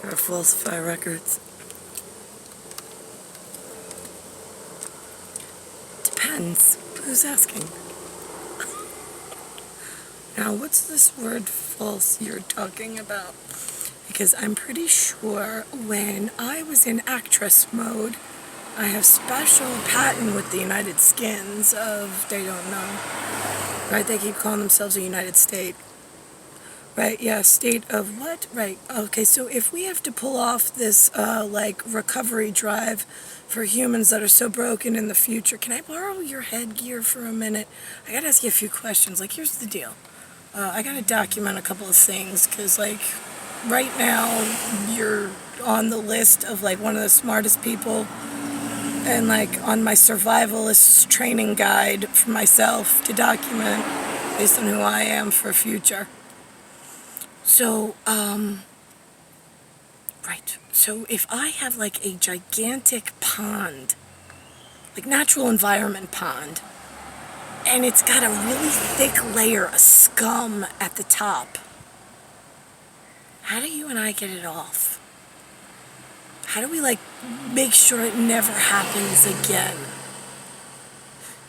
or falsify records? Depends. Who's asking? Now, what's this word false you're talking about? Because I'm pretty sure when I was in actress mode, I have special patent with the United Skins of they don't know. Right? They keep calling themselves a United State. Right, yeah, state of what? Right, okay, so if we have to pull off this, recovery drive for humans that are so broken in the future, can I borrow your headgear for a minute? I gotta ask you a few questions. Like, here's the deal. I gotta document a couple of things, because, right now, you're on the list of, one of the smartest people, and, on my survivalist training guide for myself to document based on who I am for future. So, right. So if I have a gigantic pond, natural environment pond, and it's got a really thick layer of scum at the top, how do you and I get it off? How do we make sure it never happens again?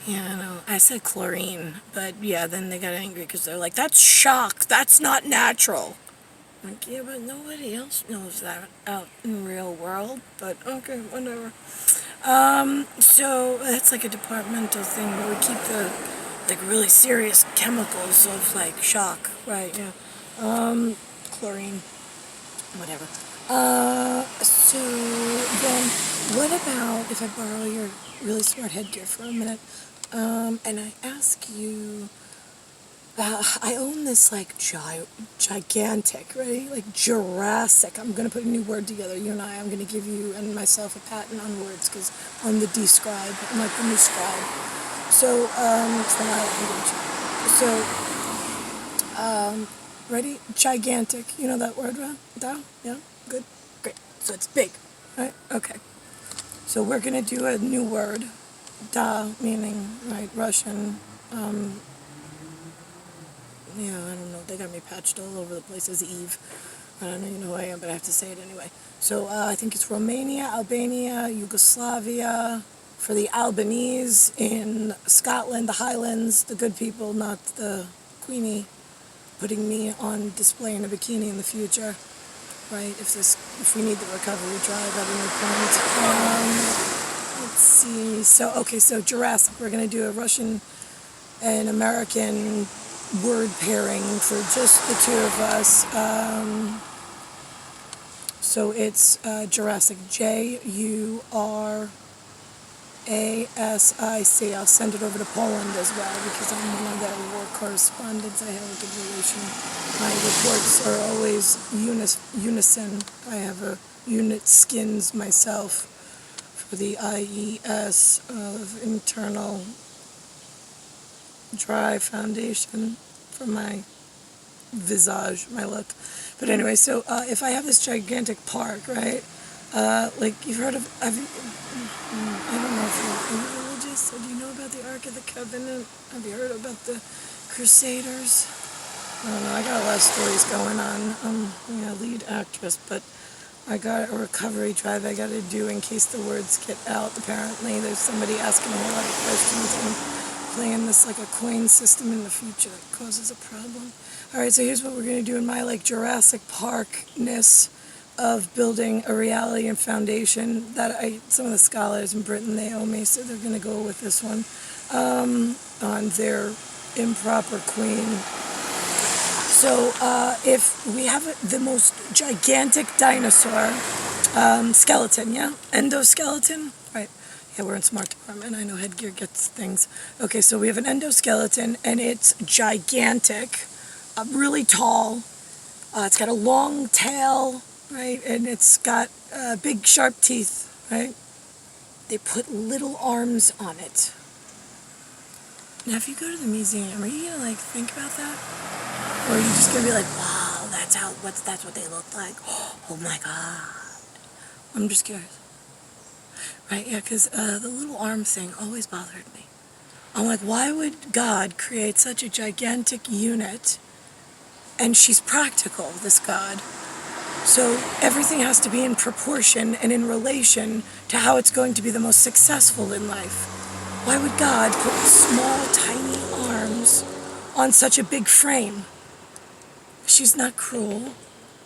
Yeah, I know. I said chlorine, but yeah, then they got angry because they're like, that's shock, that's not natural. Like, yeah, but nobody else knows that out in the real world, but okay, whatever. So that's a departmental thing where we keep the, really serious chemicals of, shock, right, yeah. Chlorine, whatever. So then what about if I borrow your really smart headgear for a minute, and I ask you, I own this gigantic, ready? Jurassic. I'm going to put a new word together, you and I'm going to give you and myself a patent on words because I'm the D-scribe. I'm like the new scribe. So, it's not language. So, ready? Gigantic. You know that word, right? Yeah? Good? Great. So it's big, right? Okay. So we're going to do a new word. Da, meaning, right, Russian, yeah, I don't know. They got me patched all over the place as Eve. I don't even know who I am, but I have to say it anyway. So I think it's Romania, Albania, Yugoslavia, for the Albanese in Scotland, the Highlands, the good people, not the Queenie, putting me on display in a bikini in the future. Right? If we need the recovery drive at any point. Let's see. So Jurassic. We're going to do a Russian and American word pairing for just the two of us. So it's Jurassic, Jurasic. I'll send it over to Poland as well because I'm one of their war correspondents. I have a good relation. My reports are always unison. I have a unit skins myself for the IES of Internal Dry Foundation for my visage, my look. But anyway, so if I have this gigantic park, right? You've heard of, I don't know if are you religious? Or do you know about the Ark of the Covenant? Have you heard about the Crusaders? I don't know, I got a lot of stories going on. Lead actress, but I got a recovery drive I got to do in case the words get out. Apparently, there's somebody asking me a lot of questions and playing this a coin system in the future that causes a problem. All right, so here's what we're going to do in my Jurassic Park-ness of building a reality and foundation that some of the scholars in Britain, they owe me, so they're going to go with this one on their improper queen. So if we have the most gigantic dinosaur skeleton, yeah? Endoskeleton? Right. Yeah, we're in smart department. I know headgear gets things. Okay, so we have an endoskeleton, and it's gigantic, really tall. It's got a long tail, right? And it's got big, sharp teeth, right? They put little arms on it. Now, if you go to the museum, are you gonna think about that, or are you just gonna be like, wow, that's what they look like? Oh my God! I'm just curious. Right, yeah, because the little arm thing always bothered me. I'm like, why would God create such a gigantic unit, and she's practical, this God, So everything has to be in proportion and in relation to how it's going to be the most successful in life. Why would God put small, tiny arms on such a big frame? She's not cruel.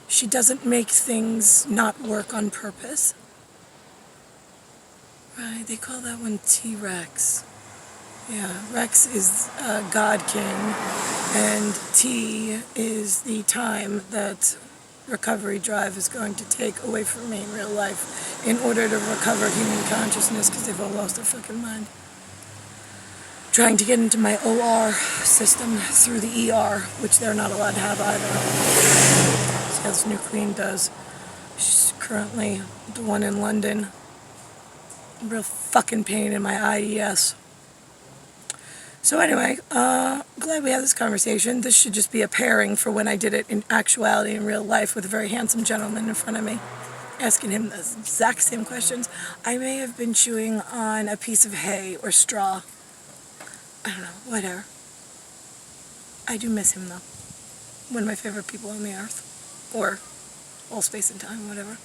She doesn't make things not work on purpose. Right, they call that one T-Rex. Yeah, Rex is God King, and T is the time that recovery drive is going to take away from me in real life in order to recover human consciousness, because they've all lost their fucking mind. Trying to get into my OR system through the ER, which they're not allowed to have either. See how this new queen does. She's currently the one in London. Real fucking pain in my IES. So anyway, glad we had this conversation. This should just be a pairing for when I did it in actuality in real life with a very handsome gentleman in front of me, asking him the exact same questions. I may have been chewing on a piece of hay or straw. I don't know, whatever. I do miss him though. One of my favorite people on the earth. Or all space and time, whatever.